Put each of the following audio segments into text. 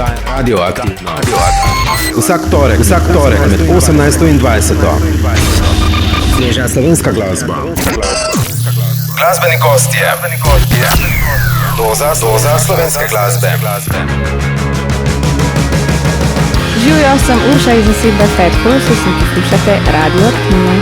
oddaja Radioaktivno. Vsak torek med 18 in 20. Sveža slovenska glasba. Glasbeni gostje. Doza slovenske glasbe. Živijo, sem Urša iz zasedbe Fat Horses in poslušate Radioaktivno.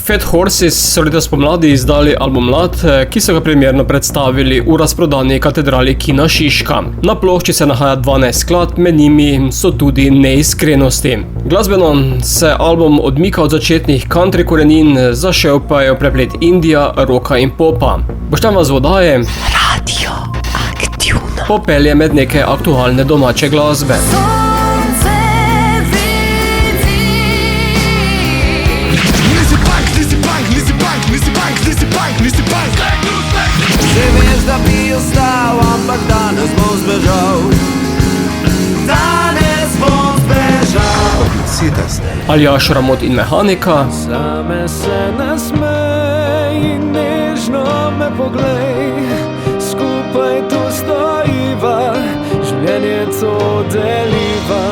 Fat Horses so letos spomladi izdali album Mlad, ki so ga premierno predstavili v razprodani katedrali Kina Šiška. Na plošči se nahaja 12 skladb, med njimi so tudi Neiskrenosti. Glasbeno se album odmika od začetnih country korenin, zašel pa je v preplet Indija, rocka in popa. Boštjan vas vodaje Radioaktivno popelje med neke aktualne domače glasbe. Že veš, da bi ostal, ampak danes bom zbežal. Aljaš, Ramot in Mehanika. Same se nasmej in nežno me poglej. Skupaj tu stojiva, življenje to deliva.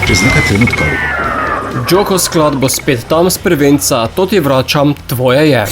Čez nekaj trenutkov. Džoko skladbo Spet tam s prvenca, to ti vračam, tvoje je.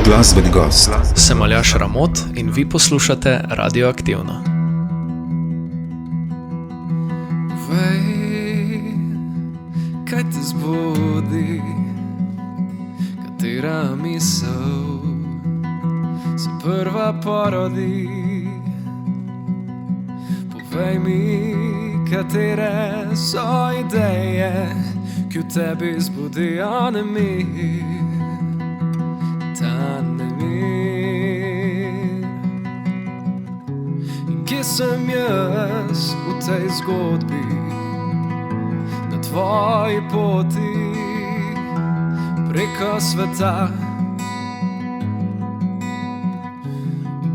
Glasbeni gost. Sem Aljaž Ramot in vi poslušate Radioaktivno. Povej, kaj te zbudi, katera misel se prva porodi. Povej mi, katere so ideje, ki v tebi zbudijo nemir, ta nemir. In kje sem jaz v tej zgodbi, na tvoji poti preko sveta?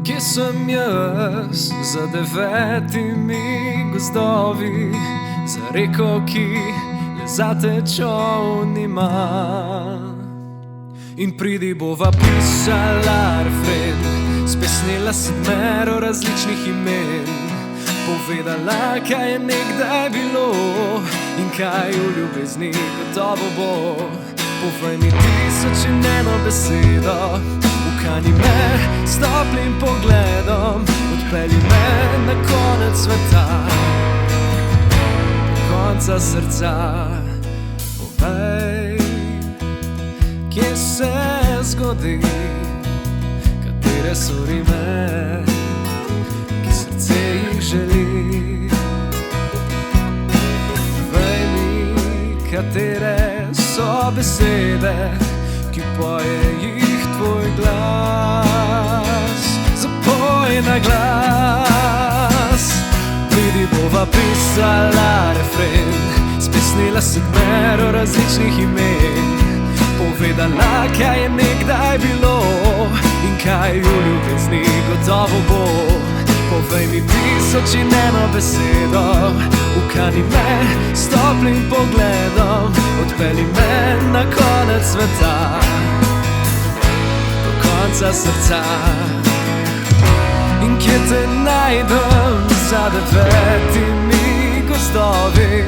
Kje sem jaz za 9 gozdovi, za reko, ki le zate čoln ima? In pridi bova pisala refren, spesnila 7 različnih imen, povedala, kaj je nekdaj bilo in kaj v ljubezni gotovo bo. Povej mi 1000 in eno besedo, ukani me s toplim pogledom, odpelji me na konec sveta, do konca srca. Povej, kje se zgodi, katere so rime, ki srce jih želi. Povej mi, katere so besede, ki poje jih tvoj glas. Zapoj na glas. Pridi bova pisala refren, spesnila 7 različnih imen, povedala, kaj je nekdaj bilo in kaj v ljubezni gotovo bo. Povej mi 1000 in eno besedo, ukani me s toplim pogledom, odpelji me na konec sveta, do konca srca. In kje te najdem za 9 gozdovi,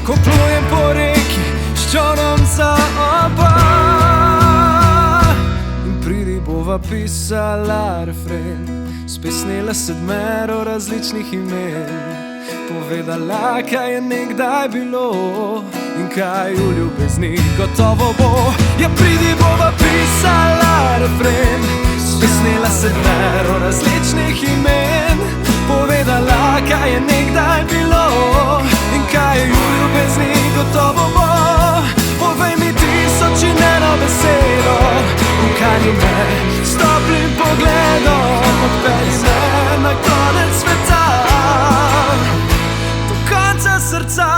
ko plujem po reki s čolnom za oba? In pridi bova pisala refren, spesnila 7 različnih imen, povedala, kaj je nekdaj bilo in kaj v ljubezni gotovo bo. Ja, pridi bova pisala refren, spesnila 7 različnih imen, povedala, kaj je nekdaj bilo in kaj v ljubezni gotovo bo. Povej mi 1000 in eno besedo, ukani me s toplim pogledom, odpelji me na konec sveta, do konca srca.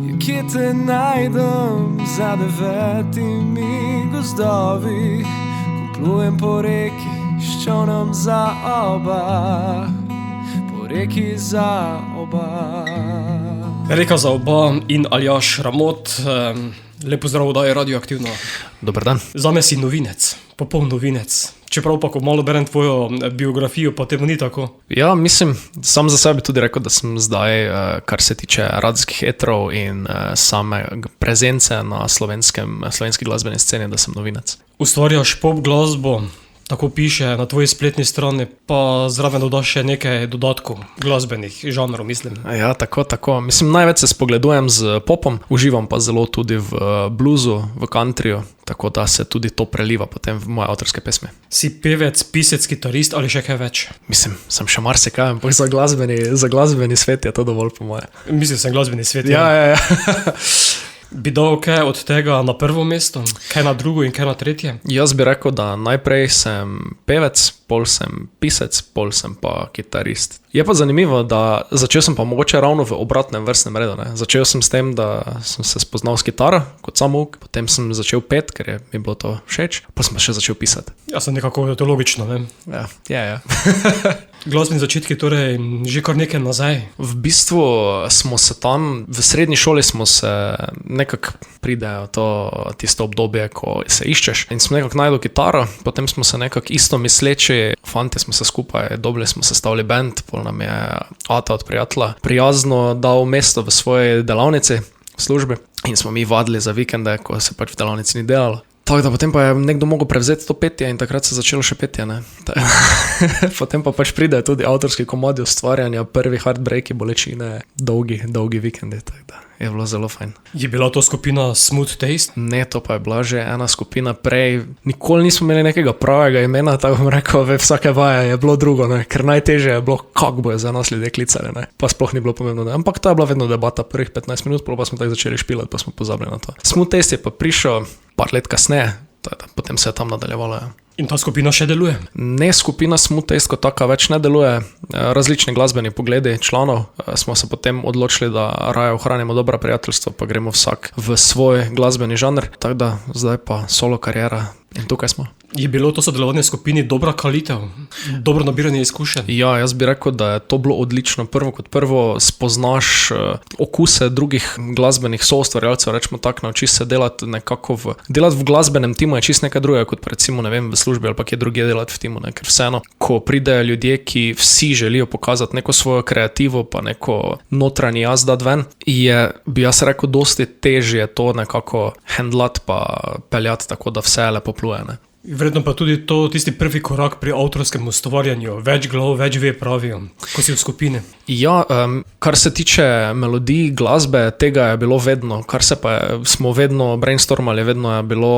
Ja, kje te najdem za 9 gozdovi, ko plujem po reki s čolnom za oba, po reki za oba. Reka za oba in Aljaž Ramot, lepo zdrav, da je Radioaktivno. Dober dan. Zame si novinec, popoln novinec. Čeprav pa, ko malo berem tvojo biografijo, pa temu ni tako. Ja, mislim, sam za sebe tudi rekel, da sem zdaj, kar se tiče radijskih etrov in same prezence na slovenski glasbeni sceni, da sem novinec. Ustvarjaš pop glasbo, tako piše na tvoji spletni strani, pa zraven dodaš še nekaj dodatkov glasbenih žanrov, mislim. Ja, tako. Mislim, največ se spogledujem z popom, uživam pa zelo tudi v bluzu, v countryju, tako da se tudi to preliva potem v moje avtorske pesmi. Si pevec, pisec, kitarist ali še kaj več? Mislim, sem še marsikaj, ampak za glasbeni svet je to dovolj po moje. Mislim, sem glasbeni svet. Ja. Bi dal kaj od tega na prvo mesto, kaj na drugo in kaj na tretje? Jaz bi rekel, da najprej sem pevec, pol sem pisec, pol sem pa kitarist. Je pa zanimivo, da začel sem pa mogoče ravno v obratnem vrstnem redu. Začel sem s tem, da sem se spoznal s kitaro kot samouk, potem sem začel pet, ker je mi bilo to všeč, pa sem pa še začel pisati. Ja, sem nekako, to logično, ne? Ja. Glasbeni začetki torej že kar nekaj nazaj. V bistvu smo se tam, v srednji šoli smo se nekako pridejo tisto obdobje, ko se iščeš in smo nekako najdel kitaro, potem smo se nekako isto misleči, fantje smo se skupaj dobili, smo sestavili band, pol nam je Ata od prijatelja prijazno dal mesto v svoji delavnici v službi in smo mi vadili za vikende, ko se pač v delavnici ni delalo. Tako da potem pa je nekdo mogel prevzeti to petje in takrat se je začelo še petje, ne. Potem pa pač pride tudi avtorski komadi ustvarjanja, prvi heartbreaki, bolečine, dolgi vikendi, tako da je bilo zelo fajn. Je bila to skupina Smooth Taste? Ne, to pa je bila že ena skupina prej. Nikoli nismo imeli nekega pravega imena, tako bom rekel, vsake vaje je bilo drugo, ne? Ker najtežje je bilo, kako bojo za nas ljudje klicali, ne? Pa sploh ni bilo pomembno, ne? Ampak to je bila vedno debata prvih 15 minut, pa smo tako začeli špilati, pa smo pozabili na to. Smooth Taste je pa prišel par let kasneje, potem se je tam nadaljevalo. Ja. In ta skupina še deluje? Ne, skupina Smooth Taste kot taka več ne deluje. Različni glasbeni pogledi članov smo se potem odločili, da raje ohranimo dobra prijateljstva, pa gremo vsak v svoj glasbeni žanr. Tako da zdaj pa solo kariera in tukaj smo. Je bilo to sodelovanje v skupini dobra kalitev? Dobro nabiranje izkušenj? Ja, jaz bi rekel, da je to bilo odlično. Prvo kot prvo spoznaš okuse drugih glasbenih soustvarjalcev, rečemo tako, naučiš se delati nekako delati v glasbenem timu je čisto nekaj drugega, kot recimo, ne vem, v službi ali pa kje drugje delati v timu, ne? Ker vseeno, ko pridejo ljudje, ki vsi želijo pokazati neko svojo kreativo, pa neko notranji jaz dati ven, bi jaz rekel, dosti težje to nekako handlati pa peljati tako, da vse lepo pluje, ne. Vredno pa tudi to tisti prvi korak pri avtorskem ustvarjanju. Več glav, več ve pravijo, ko si v skupini. Ja, kar se tiče melodij, glasbe, tega je bilo vedno. Kar se pa smo vedno brainstormali, vedno je bilo,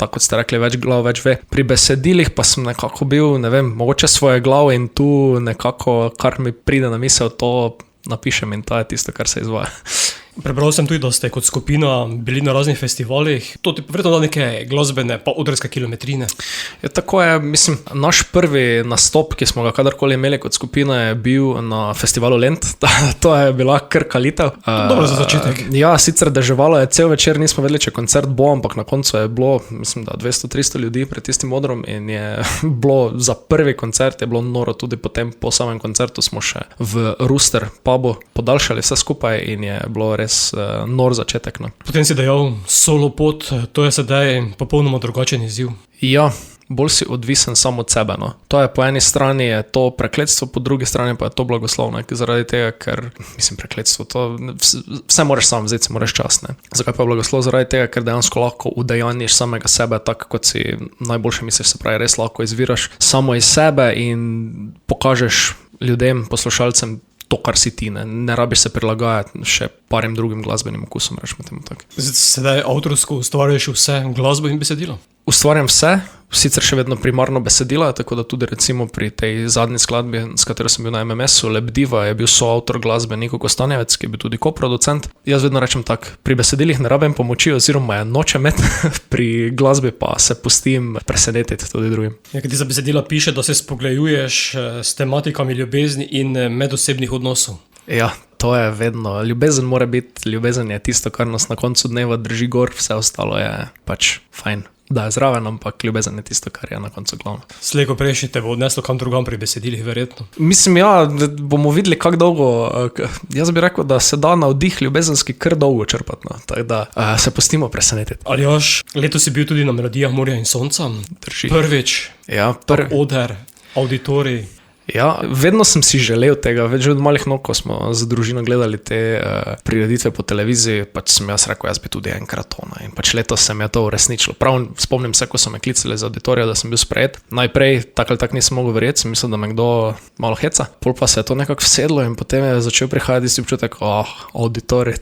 tako kot ste rekli, več glav, več ve. Pri besedilih pa sem nekako bil, ne vem, mogoče svoje glav in tu nekako, kar mi pride na misel, to napišem in to je tisto, kar se izvaja. Prebral sem tudi, da ste kot skupina bili na raznih festivalih. To ti verjetno da neke glasbene pa odrske kilometrine. Ja, tako je, mislim, naš prvi nastop, ki smo ga kadarkoli imeli kot skupina, je bil na festivalu Lent. To je bila kar kalitev. Dobro za začetek. Ja, sicer deževalo je cel večer, nismo vedeli, če koncert bo, ampak na koncu je bilo, mislim, da 200-300 ljudi pred tistim odrom in je bilo za prvi koncert, je bilo noro, tudi potem po samem koncertu smo še v Rooster pubu podaljšali vse skupaj in je bilo res nor začetek. No. Potem si dejal solo pot, to je sedaj popolnoma drugačen izziv. Ja, bolj si odvisen samo od sebe. No. To je po eni strani je to prekletstvo, po drugi strani pa je to blagoslovno, zaradi tega, ker, mislim, prekletstvo, to vse moraš sam vzeti, si moraš čas. Ne. Zakaj pa je blagoslov? Zaradi tega, ker dejansko lahko udejaniš samega sebe tako, kot si najboljše misliš, se pravi, res lahko izviraš samo iz sebe in pokažeš ljudem, poslušalcem, to, kar si ti, ne rabiš se prilagajati še parim drugim glasbenim okusom, rečemo temu tako. Sedaj avtorsko ustvarjaš vse glasbo in besedilo? Ustvarjam vse, sicer še vedno primarno besedila, tako da tudi recimo pri tej zadnji skladbi, s katero sem bil na MMS-u, Lebdiva, je bil soavtor glasbe Niko Kostanjevec, ki je bil tudi koproducent. Jaz vedno rečem tako, pri besedilih ne rabim pomoči oziroma je nočem imeti, pri glasbi pa se pustim presenetiti tudi drugim. Ja, ti za besedila piše, da se spogleduješ s tematikami ljubezni in medosebnih odnosov. Ja, to je vedno. Ljubezen mora biti, ljubezen je tisto, kar nas na koncu dneva drži gor, vse ostalo je pač fajn. Da je zraven, ampak ljubezen je tisto, kar je na koncu glavno. Slejko prejši te bo odneslo kam drugam pri besedilih, verjetno. Mislim, ja, bomo videli, kako dolgo. Jaz bi rekel, da se da navdih ljubezenski kar dolgo črpati, no. Tako da se pustimo presenetiti. Aljaž, letos si bil tudi na Melodijah morja in sonca. Drži. Prvič. Ja, Oder, auditorij. Ja, vedno sem si želel tega, več od malih nog, ko smo z družino gledali te prireditve po televiziji, pač sem jaz rekel, jaz bi tudi enkrat to. In pač letos se mi je to uresničilo. Prav spomnim se, ko so me klicali z auditorija, da sem bil sprejet. Najprej tak ali tak nisem mogel verjeti, sem mislil, da me kdo malo heca. Pol pa se je to nekako vsedlo in potem je začel prihajati si občutek, auditorij,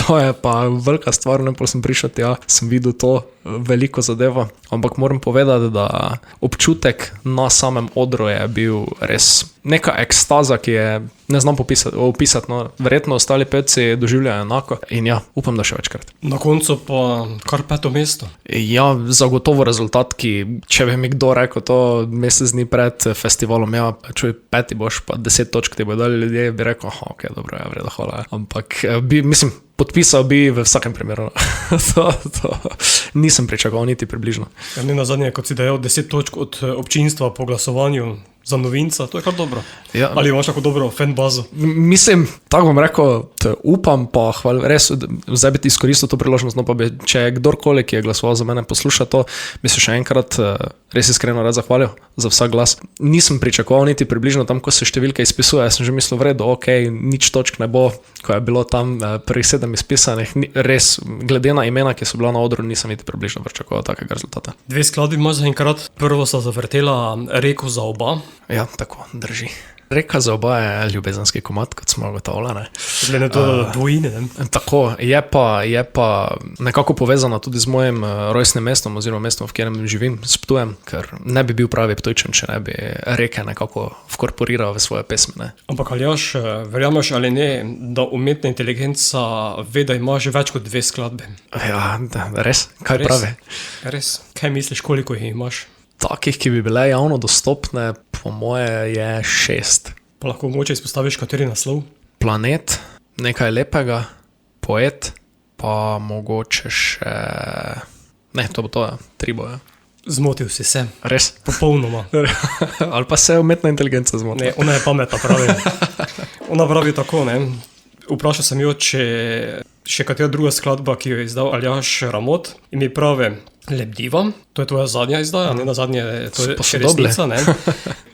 to je pa velika stvar, ne, pol sem prišel tja, sem videl to veliko zadevo, ampak moram povedati, da občutek na samem odru je bil res neka ekstaza, ki je ne znam opisati, no, verjetno ostali pevci doživljajo enako in ja, upam, da še večkrat. Na koncu pa kar 5. mesto. Ja, zagotovo rezultat, ki, če bi mi kdo rekel to mesec dni pred festivalom, ja, čuj, 5. boš, pa 10 točk ti bo dali ljudje, bi rekel, ok, dobro, ja, vredo, hvala. Ampak mislim, podpisal bi v vsakem primeru. to nisem pričakoval niti približno. Ja, ne nazadnje, kot si dejal, 10 točk od občinstva po glasovanju, za novinca, to je kar dobro. Ja. Ali imaš tako dobro fan bazo? Mislim, tako bom rekel, upam pa, res, zdaj bi ti izkoristil to priložnost, no pa bi, če je kdorkoli, ki je glasoval za mene, posluša to, bi se še enkrat res iskreno rad zahvalil za vsak glas. Nisem pričakoval niti približno tam, ko se številke izpisuje, sem že mislil, v redu, ok, nič točk ne bo, ko je bilo tam prvih 7 izpisanih, res, glede na imena, ki so bila na odru, nisem niti približno pričakoval takega rezultata. 2 skladbi imaš zaenkrat, prvo sta zavrtela Reko za oba. Ja, tako, drži. Reka za oba je ljubezenski komad, kot smo ugotovili, ne. Glede na to dvojine, ne? Tako, je pa nekako povezana tudi z mojim rojstnim mestom oziroma mestom, v katerem živim, s Ptujem, ker ne bi bil pravi Ptujčan, če ne bi Reke nekako vkorporiral v svoje pesmi, ne. Ampak Aljaž, verjameš ali ne, da umetna inteligenca ve, da ima že več kot 2 skladbe? Ja, res? Kaj pravi? Res? Kaj misliš, koliko jih imaš? Takih, ki bi bile javno dostopne, po moje je 6. Pa lahko mogoče izpostaviš kateri naslov? Planet, Nekaj lepega, Poet, pa mogoče še... Ne, to bo to, 3 boje. Zmotil si se. Res? Popolnoma. Ali pa se umetna inteligenca zmotila? Ne, ona je pametna, pravi. Ona pravi tako, ne. Vprašal sem jo, če še katera druga skladba, ki jo je izdal Aljaž Ramot, in mi pravi Lebdiva, to je tvoja zadnja izdaja, ne na zadnje, to je še resnica, ne,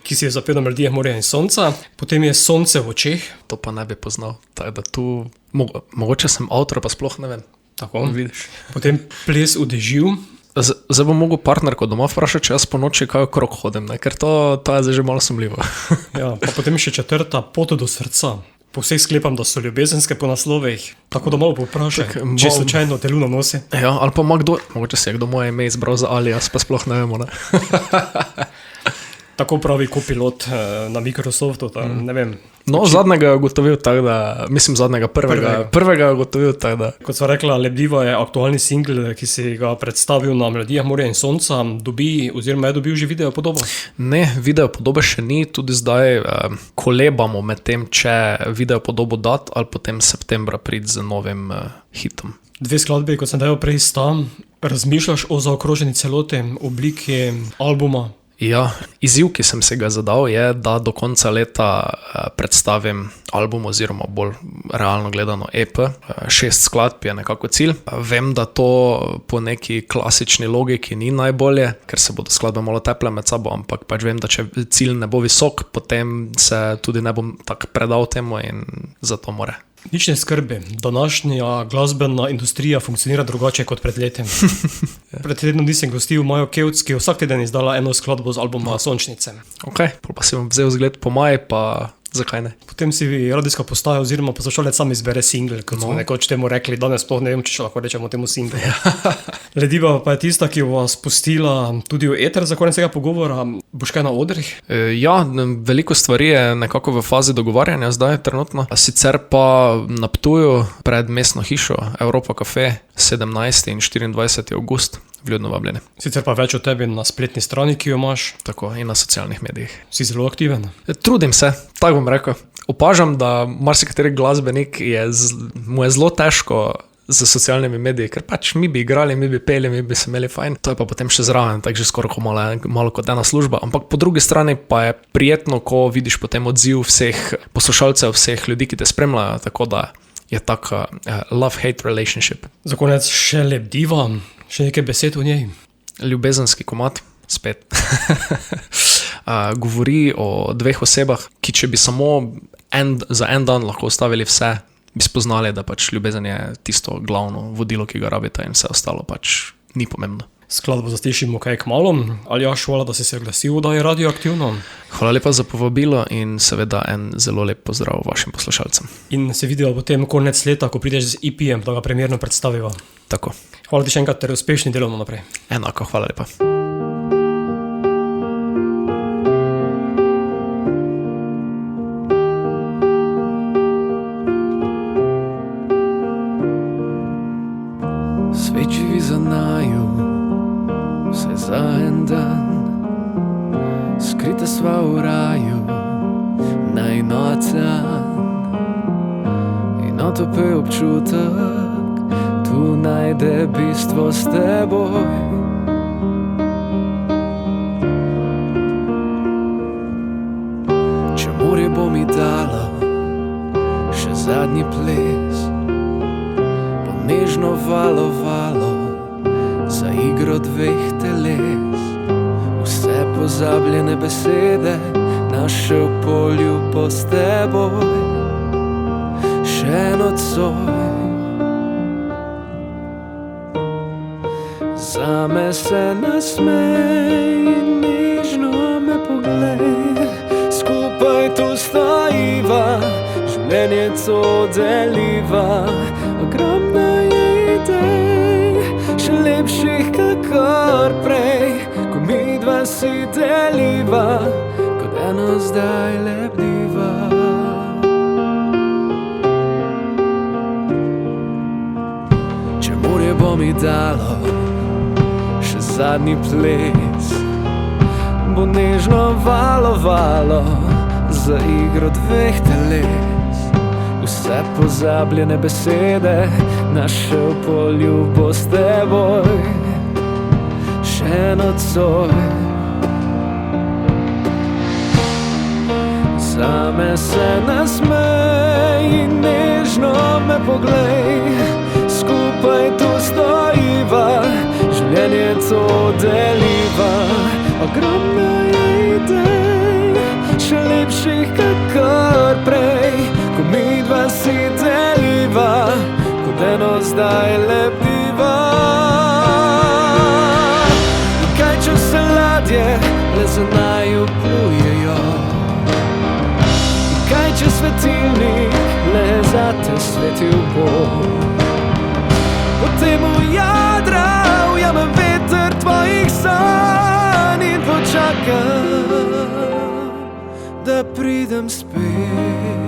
ki si je zapel na melodijah morja in sonca, potem je Sonce v očeh. To pa ne bi poznal, tako da tu, mogoče sem avtor, pa sploh ne vem. Tako, vidiš. Potem Ples v dežju. Zdaj bom mogel partnerko doma vprašati, če jaz po noči kaj okrog hodim, ne? Ker to je zdaj že malo sumljivo. Ja, pa potem še 4. Pot do srca. Po vseh sklepam, da so ljubezenske po naslovih, tako da malo povprašaj, če slučajno te luna nosi. Ja, ali pa ima kdo, mogoče si je kdo moje ime izbral za alias, pa sploh ne vemo, ne. Tako pravi kopilot na Microsoftu, ne vem. No, zadnjega je ugotovil tako, da, mislim prvega je ugotovil tako, da. Kot sva rekla, Lebdiva je aktualni singl, ki si ga predstavil na melodijah morja in sonca, oziroma je dobil že video podobo? Ne, video podobe še ni, tudi zdaj kolebamo med tem, če video podobo dati ali potem septembra priti z novim hitom. 2 skladbe, kot sem dejal prej, sta, razmišljaš o zaokroženi celoti, obliki albuma? Ja, izziv, ki sem se ga zadal, je, da do konca leta predstavim album oziroma bolj realno gledano EP. 6 skladb je nekako cilj. Vem, da to po neki klasični logiki ni najbolje, ker se bodo skladbe malo teple med sabo, ampak pač vem, da če cilj ne bo visok, potem se tudi ne bom tako predal temu in zato more. Nič ne skrbi, današnja glasbena industrija funkcionira drugače kot pred letem. Pred tednom nisem gostil Majo Kevc, ki je vsak teden izdala eno skladbo z albuma Sončnice. Ok, pa si bom vzel zgled po Maji, pa zakaj ne? Potem si radijska postaja oziroma poslušalec sam izbere single, kot smo nekoč temu rekli, danes sploh ne vem, če lahko rečemo temu single. Lediva pa je tista, ki vas pustila tudi v eter za konec tega pogovora. Boš kaj na odrih? Ja, veliko stvari je nekako v fazi dogovarjanja zdaj trenutno. Sicer pa na Ptuju pred mestno hišo Evropa Cafe 17. in 24. avgust. Vljudno vabljeni. Sicer pa več o tebi na spletni strani, ki jo imaš. Tako, in na socialnih medijih. Si zelo aktiven. Trudim se, tako bom rekel. Opažam, da marsikateri glasbenik mu je zelo težko z socialnimi mediji, ker pač mi bi igrali, mi bi peli, mi bi se imeli fajn. To je pa potem še zraven, tako že skoraj malo kot ena služba. Ampak po drugi strani pa je prijetno, ko vidiš potem odziv vseh poslušalcev, vseh ljudi, ki te spremljajo, tako da je tak love-hate relationship. Za konec še Lebdiva. Še nekaj besed o njej? Ljubezenski komad, spet. Govori o 2 osebah, ki če bi samo za en dan lahko ostavili vse, bi spoznali, da pač ljubezen je tisto glavno vodilo, ki ga rabite in vse ostalo pač ni pomembno. Skladbo zaslišimo kaj kmalu. Aljaž, hvala, da si se oglasil, da je Radioaktivno. Hvala lepa za povabilo in seveda en zelo lep pozdrav vašim poslušalcem. In se vidimo potem konec leta, ko prideš z EP-jem, da ga premierno predstaviva. Tako. Hvala ti še enkrat, ter uspešni delovno naprej. Enako, hvala lepa. Svet živi za naju, vse za en dan. Skrita sva v raju, najnocan. In otopel občutek tu najde bistvo s teboj. bo mi dalo še zadnji ples, bo nežno valovalo za igro dveh teles. Vse pozabljene besede naše v polju bo s teboj še nocoj. Zame se nasmej in nežno me poglej, skupaj tu stojiva, življenje to deliva. Ogromno je idej, še lepših kakor prej, ko midva si deliva, kot eno zdaj lebdiva. Če morje bo mi dalo še zadnji ples, bo nežno valovalo za igro dveh teles. Vse pozabljene besede naše v polju bo s teboj še nocoj. Zame se nasmej in nežno me poglej, skupaj tu stojiva, življenje to deliva. Ogromno je idej, še lepših kakor prej, ko midva si deliva, kot eno zdaj lebdiva. In kaj če se ladje le za naju plujejo, in kaj če svetilnik le za te svetil bo, potem v jadra ujamem veter tvojih sanj in počakam, da pridem spet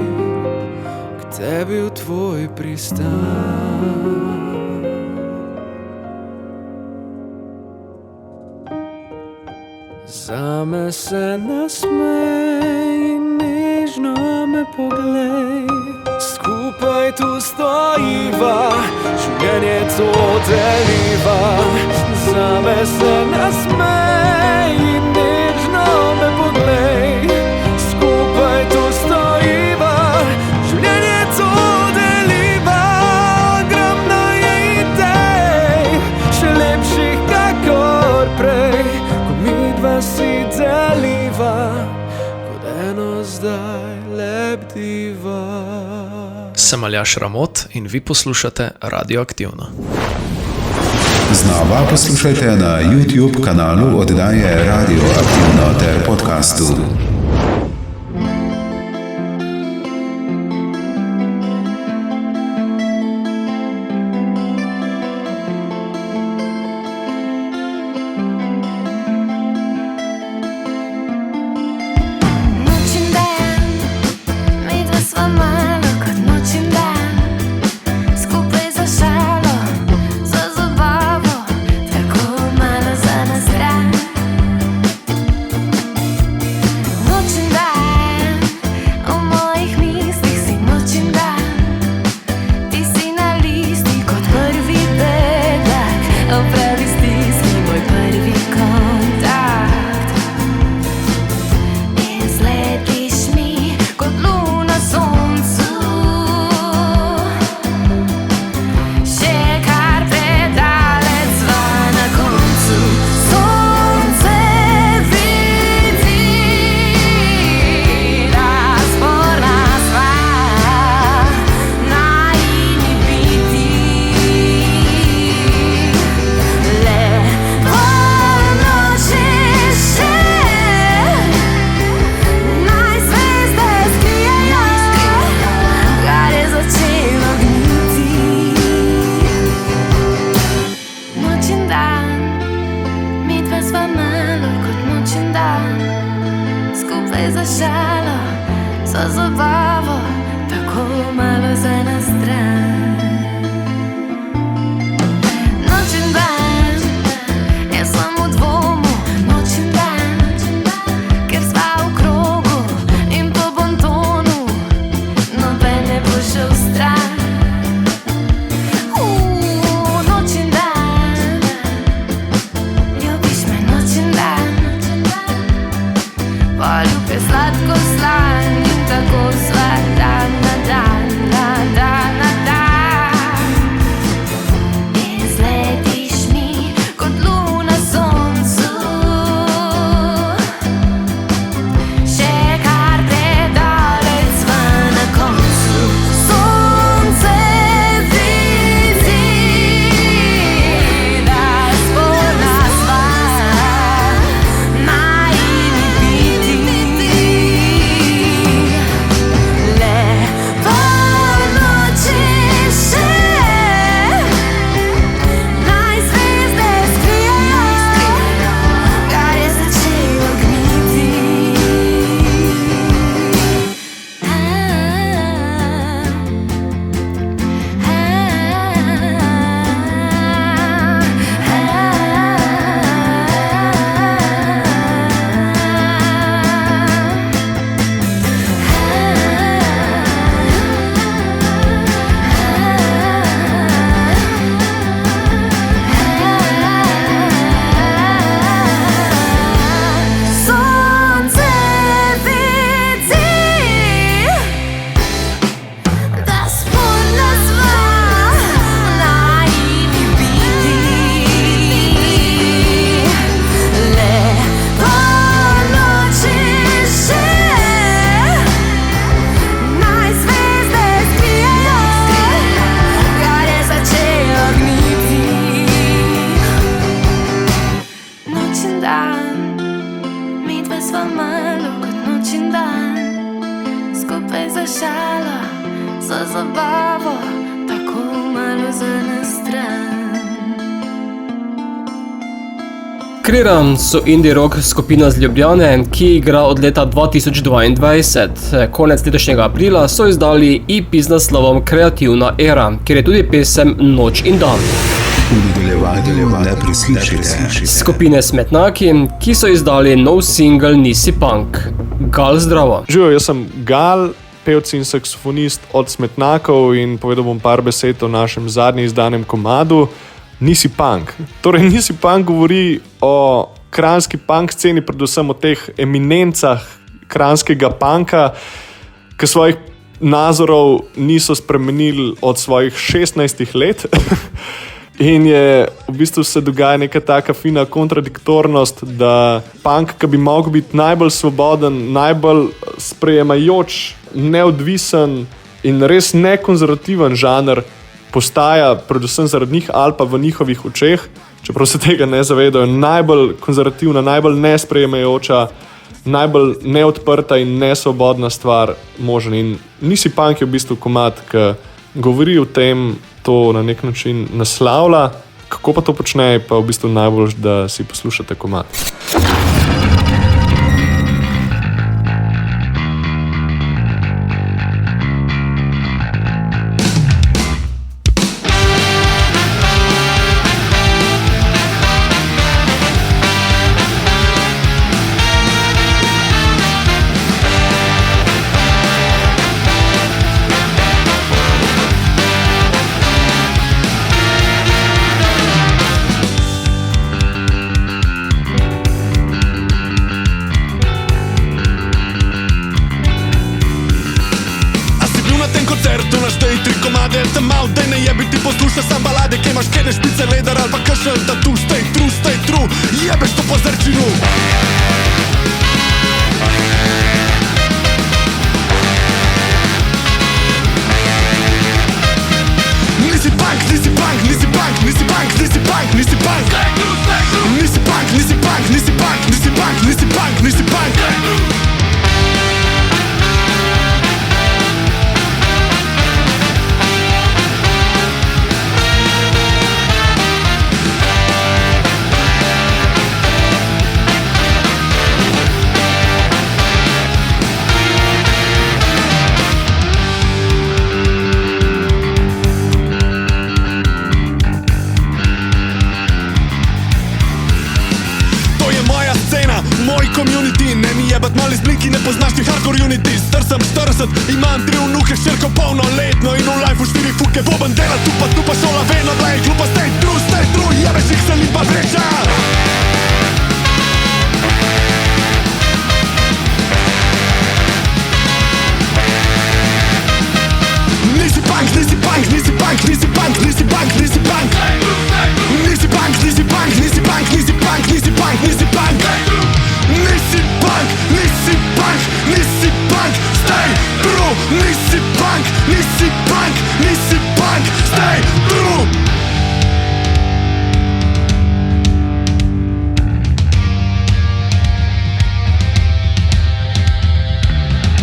k tebi v tvoj pristan. Zame se nasmej in nežno me poglej, skupaj tu stojiva, življenje to deliva. Zame se nasmej in nežno me poglej, skupaj tu stojiva, življenje to deliva. Ogromno je idej, še lepših kakor prej, ko midva si deliva, kot eno zdaj lebdiva. Sem Aljaž Ramot in vi poslušate Radioaktivno. Znova poslušajte na YouTube kanalu oddaje Radioaktivno ter podcastu. No Makrira so indie rock skupina z Ljubljane, ki igra od leta 2022. Konec letošnjega aprila so izdali EP z naslovom Kreativna era, kjer je tudi pesem Noč in dan. V nadaljevanju le prislušajte. Skupine Smetnaki, ki so izdali nov single Nisi punk. Gal, zdravo. Živijo, jaz sem Gal, pevec in saksofonist od Smetnakov in povedal bom par besed o našem zadnji izdanem komadu Nisi punk. Torej, Nisi punk govori o kranjski punk sceni, predvsem o teh eminencah kranjskega punka, ki svojih nazorov niso spremenili od svojih 16 let. In je v bistvu se dogaja neka taka fina kontradiktornost, da punk, ki bi mogel biti najbolj svoboden, najbolj sprejemajoč, neodvisen in res nekonzervativen žanr, postaja predvsem zaradi njih ali pa v njihovih očeh, čeprav se tega ne zavedajo, najbolj konzervativna, najbolj nesprejemajoča, najbolj neodprta in nesvobodna stvar možna. In Nisi punk je v bistvu komad, ki govori o tem, to na nek način naslavlja. Kako pa to počne, pa v bistvu najbolj, da si poslušate komad. Imam 3 vnuke, šerko polnoletno in v lifeu 4 fuke boben dela, tu pa šola vedno bila je glupa, stay true, jebeš jih se lipa vreča. Nisi punk, nisi punk, nisi punk, nisi punk, nisi punk, nisi punk. Nisi punk, nisi punk, nisi punk, nisi punk, nisi punk, nisi punk. Nisi punk, nisi punk, nisi punk, stay true. Nisi punk, nisi punk, nisi punk, stay true.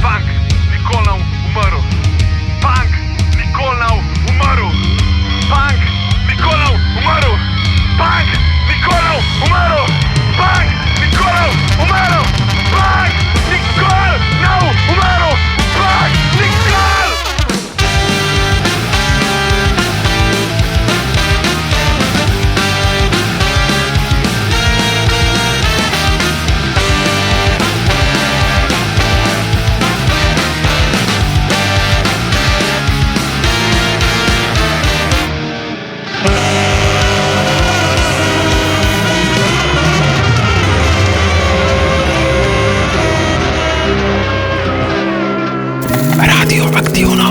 Punk nikoli ne umrl. Punk nikoli ne umrl. Punk nikoli ne umrl. Punk nikoli ne umrl. Punk nikoli ne umrl. Punk nikoli ne umrl. Punk nikoli. Radioaktivno.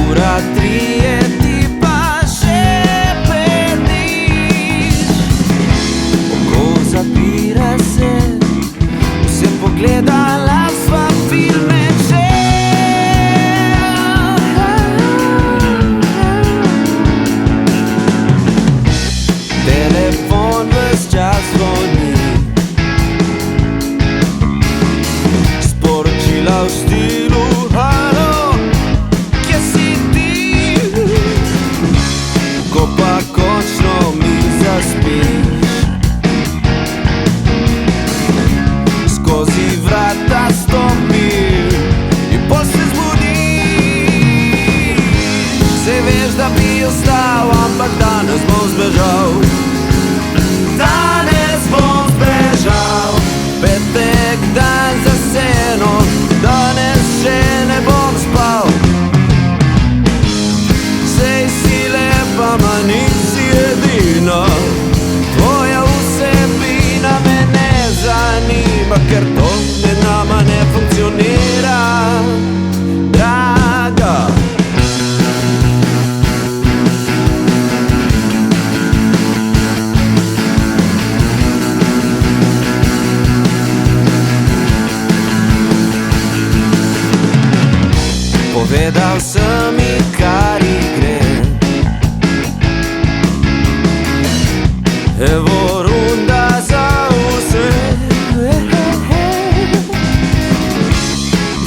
Ura 3 ti pa še veš, da bi ostal, ampak danes bom zbežal. Danes bom zbežal, petek dan za seno, danes še ne bom spal. Sej si lepa, ma nisi edina, tvoja vsebina me ne zanima, ker to med nama ne funkcionira, draga. Povedal sem ji, kar ji gre. Evo runda za vse.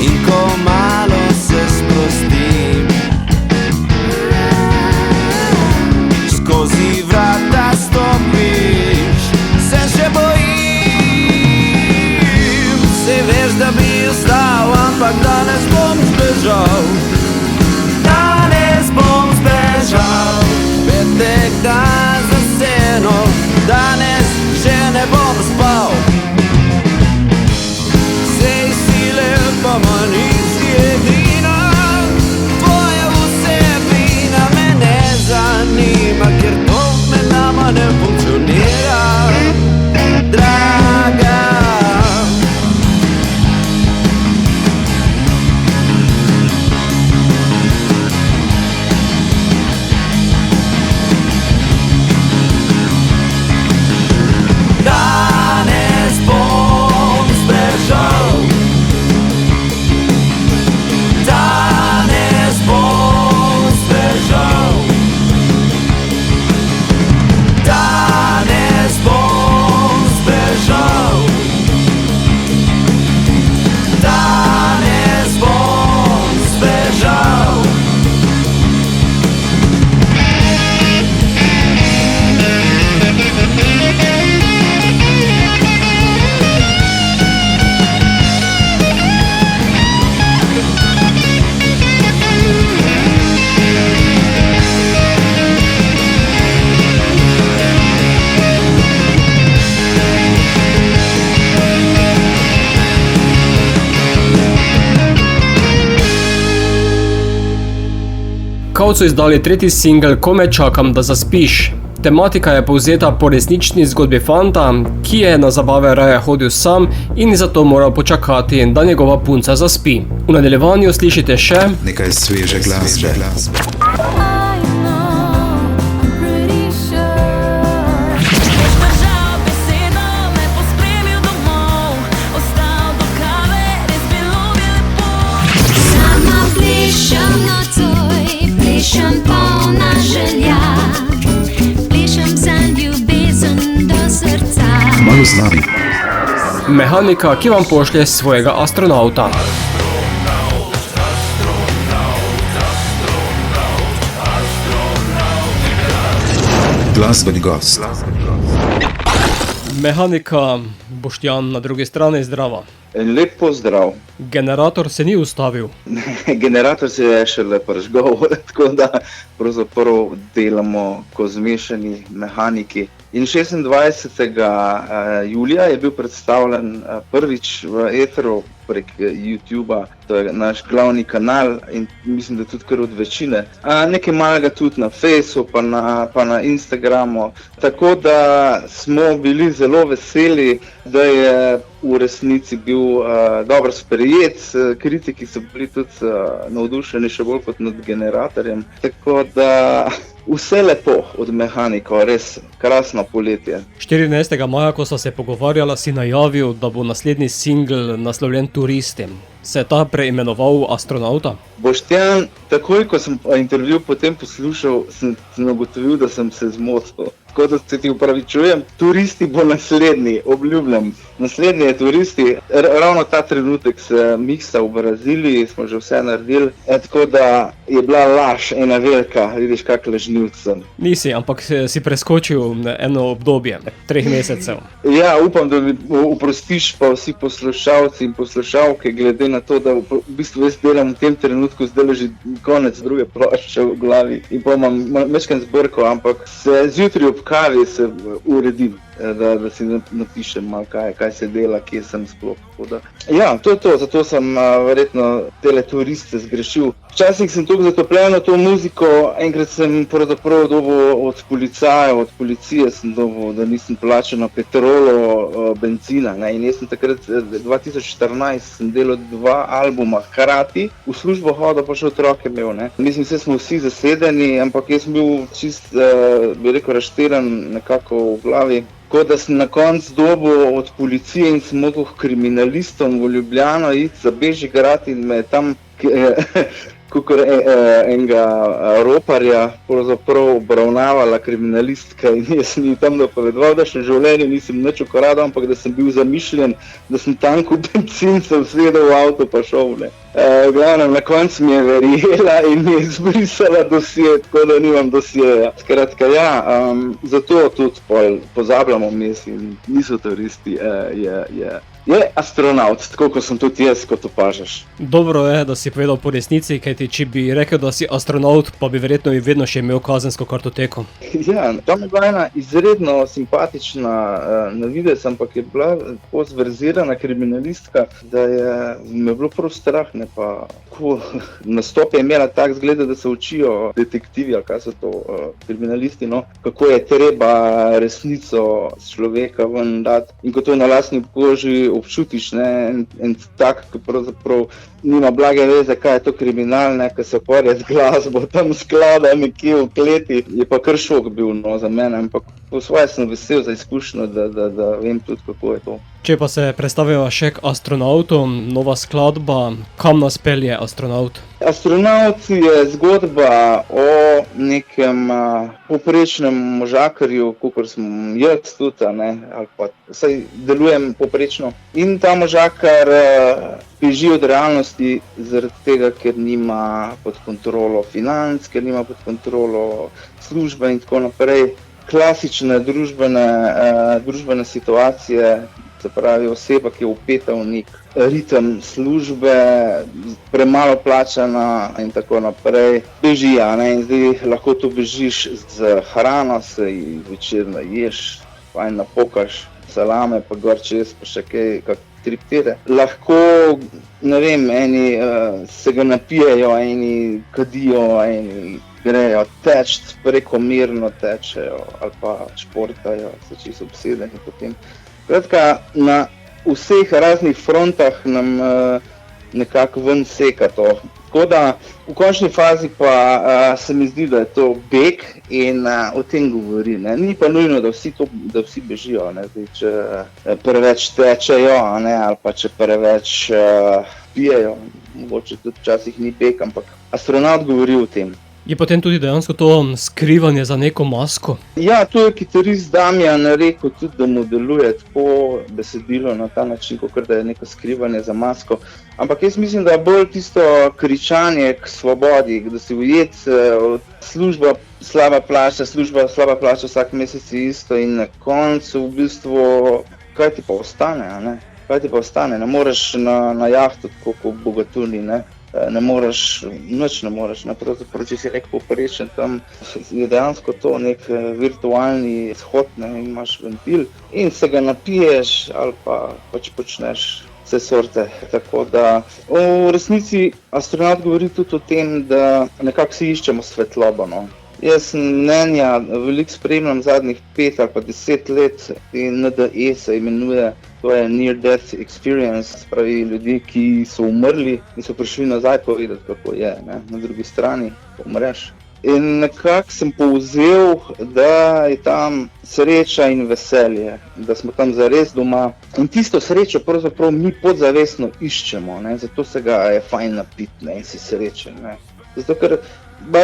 In ko malo se sprostim, skozi vrata stopiš, se še bojim. Sej veš, da bi ostal, ampak danes bom zbežal. Danes bom zbežal, petek dan za seno, danes še ne bom spal. Sej si lepa, ma nisi edina, tvoja vsebina me ne zanima, ker to med nama ne funkcionira, draga. Danes bom zbežal, danes bom zbežal, danes bom zbežal, danes bom zbežal. Kaut so izdali tretji singel Komaj čakam, da zaspiš. Tematika je povzeta po resnični zgodbi fanta, ki je na zabave raje hodil sam in je zato moral počakati, da njegova punca zaspi. V nadaljevanju slišite še Nekaj sveže glasbe. Malo z nami. mehanika, ki vam pošlje svojega astronauta. Glasbeni gost. Mehanika Boštjan na drugi strani, zdrava. Lep pozdrav. Generator se ni ustavil. Generator se je šele prižgal, tako da pravzaprav delamo ko zmešani mehaniki. In 26. julija je bil predstavljen prvič v eteru prek YouTubea, to je naš glavni kanal in mislim, da tudi kar od večine. Nekaj malega tudi na Faceu, pa na Instagramu, tako da smo bili zelo veseli, da je v resnici bil dobro sprejet, kritiki so bili tudi navdušeni še bolj kot nad generatorjem, tako da vse lepo od mehanikov, res krasno poletje. 14. maja, ko sva se pogovarjala, si najavil, da bo naslednji singl naslovljen Turisti. Se je ta preimenoval Astronauta? Boštjan, takoj ko sem intervju potem poslušal, sem ugotovil, da sem se zmotil. Tako da se ti upravičujem, Turisti bo naslednji, obljubljam. Naslednji je Turisti, ravno ta trenutek se miksa v Braziliji, smo že vse naredili, tako da je bila laž ena velika, vidiš kak lažnivc sem. Nisi, ampak si preskočil eno obdobje, 3 mesecev. Ja, upam, da mi oprostiš pa vsi poslušalci in poslušalke glede na to, da v bistvu jaz delam v tem trenutku zdaj že konec druge plošče v glavi in pa imam mečken zbrko, ampak se zjutraj ob kavi se uredim, da si napišem malo kaj se dela, kje sem sploh. Ja, to je to, zato sem verjetno tele turiste zgrešil. Včasih sem toliko zatopljen v to muziko, enkrat sem pravzaprav dobil od policajev, od policije sem dobil, da nisem plačal na petrolo, benzina, ne, in jaz sem takrat 2014 sem delal 2 albuma hkrati, v službo hodil pa še otroke imel, ne. Mislim, smo vsi zasedeni, ampak jaz sem bil čist, bi rekel, razšteran nekako v glavi. Tako da sem na koncu dobil od policije in sem mogel kriminalistom v Ljubljano iti za Bežigrad in me tam kakor enega roparja pravzaprav obravnavala kriminalistka in jaz sem ji tam napovedoval, da še v življenju nisem nič ukradel, ampak da sem bil zamišljen, da sem tankal bencin, sem sedel v avto pa šel, ne. Glavnem, na koncu mi je verjela in mi je izbrisala dosje, tako da nimam dosjeja. Skratka, ja, zato tudi pozabljamo mislim, niso turisti, je astronaut, tako kot sem tudi jaz, kot opažaš. Dobro je, da si povedal po resnici, kajti če bi rekel, da si astronaut, pa bi verjetno vedno še imel kazensko kartoteko. Ja, tam je bila ena izredno simpatična na videz, ampak je bila tako zverzirana kriminalistka, da me je bilo prav strah, ne pa nastop je imela tak zgled, da se učijo detektivi, ali kaj so to kriminalisti, no, kako je treba resnico človeka ven dati in ko to na lastni koži občutiš, ne, en tak, ki pravzaprav nima blage veze, kaj je to kriminal, ne, ki se ukvarja z glasbo, tam sklada nekje v kleti, je pa kar šok bil, no, za mene, ampak po svoje sem vesel za izkušnjo, da vem tudi, kako je to. Če pa se predstaviva še k astronautom, nova skladba, kam nas pelje astronaut? Astronaut je zgodba o nekem povprečnem možakarju, kakor sem jaz tudi, ne, ali pa saj delujem povprečno. In ta možakar beži od realnosti zaradi tega, ker nima pod kontrolo financ, ker nima pod kontrolo službe in tako naprej. Klasične družbene situacije, se pravi oseba, ki je vpeta v nek ritem službe, premalo plačana in tako naprej, beži, ne, in zdaj lahko tu bežiš z hrano, se večer naješ, fajn napokaš salame, pa gor čez, pa še kaj triptire. Lahko, ne vem, eni se ga napijejo, eni kadijo, eni grejo teč, prekomerno tečejo ali pa športajo, se čisto obsedeni potem. Kratka, na vseh raznih frontah nam nekako ven seka to. Tako da v končni fazi pa se mi zdi, da je to beg in o tem govori. Ne. Ni pa nujno, da vsi bežijo, ne. Zdaj, če preveč tečejo, ne, ali pa če preveč pijejo, mogoče tudi včasih ni beg, ampak astronaut govori o tem. Je potem tudi dejansko to skrivanje za neko masko? Ja, to je kitarist Damjan rekel tudi, da mu deluje tako besedilo na ta način, kot da je neko skrivanje za masko. Ampak jaz mislim, da je bolj tisto kričanje k svobodi, da si ujet, služba slaba plača, vsak mesec je isto in na koncu v bistvu, kaj ti pa ostane, ne? Kaj ti pa ostane? Ne moreš na jahtu tako kot bogatuni, ne? Ne moreš, pravzaprav, če si nek povprečen, tam je dejansko to nek virtualni shod, ne, imaš ventil in se ga napiješ ali pa pač počneš vse sorte. Tako da v resnici astronaut govori tudi o tem, da nekako si iščemo svetlobo, no. Jaz sem mnenja, veliko spremljam zadnjih 5 ali pa 10 let in NDE se imenuje, to je Near Death Experience, spravi ljudi, ki so umrli in so prišli nazaj povedati, kako je, ne, na drugi strani, ko umreš. In nekako sem povzel, da je tam sreča in veselje, da smo tam zares doma. In tisto srečo pravzaprav mi podzavestno iščemo, ne, zato se ga je fajn napiti, ne, in si srečen, ne. Zato ker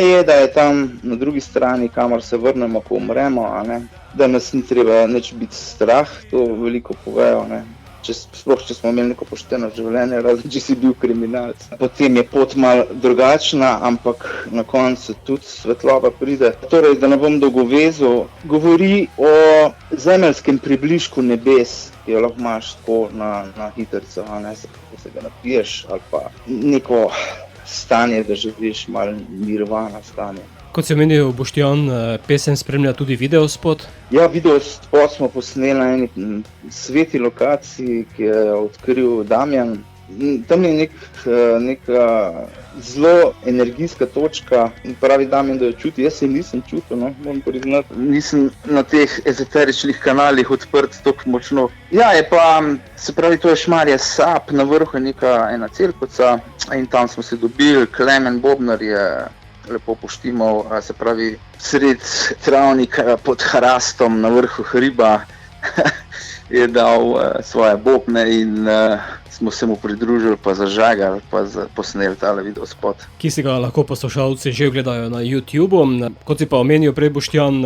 je, da je tam na drugi strani, kamor se vrnemo, ko umremo, a ne, da nas ni treba nič biti strah, to veliko povejo, ne. sploh če smo imeli neko pošteno življenje, razen če si bil kriminalec. Potem je pot malo drugačna, ampak na koncu tudi svetloba pride. Torej, da ne bom dolgovezal, govori o zemeljskem približku nebes, ki jo lahko imaš tako na hitrico, ko se ga napiješ, ali pa neko stanje, da živiš malo nirvana stanje. Kot si omenil, Boštjan, pesem spremlja tudi videospot. Ja, videospot smo posneli na eni sveti lokaciji, ki je odkril Damjan. Tam je neka zelo energijska točka, pravi Damjan, da jo čuti. Jaz se nisem čutil, moram priznati. Nisem na teh ezoteričnih kanalih odprt tako močno. Ja, je pa, se pravi, to je Šmarje Sap, na vrhu je ena cerkvica in tam smo se dobili. Klemen Bobnar je lepo poštimal, se pravi, sred travnika pod hrastom na vrhu hriba je dal svoje bobne in smo se mu pridružili, pa zažagali, pa posneli tale videospot. Ki si ga lahko poslušalci že gledajo na YouTubu. Kot si pa omenil prej, Boštjan,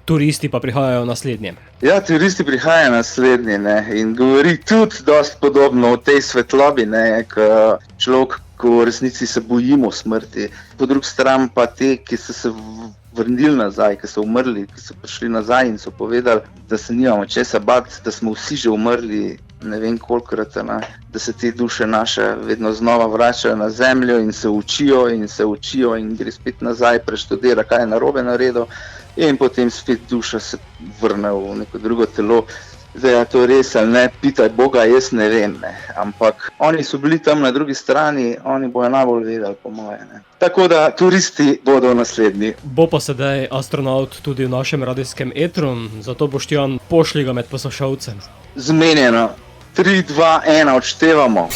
turisti pa prihajajo naslednje. Ja, turisti prihajajo naslednje, in govori tudi dosti podobno o tej svetlobi, ko človek, ko v resnici se bojimo smrti. Po drugi strani pa te, ki so se vrnili nazaj, ki so umrli, ki so prišli nazaj in so povedali, da se nimamo česa bati, da smo vsi že umrli, ne vem kolikokrat, da se te duše naše vedno znova vračajo na zemljo in se učijo in gre spet nazaj, preštudira, kaj je narobe naredil in potem spet duša se vrne v neko drugo telo. Zdaj, je to res ali ne, pitaj Boga, jaz ne vem, ampak oni so bili tam na drugi strani, oni bojo najbolj vedeli, po moje. Tako da turisti bodo naslednji. Bo pa sedaj astronaut tudi v našem radijskem etru, zato Boštjan, pošlji ga med poslušalcem. Zmenjeno, 3, 2, 1, odštevamo.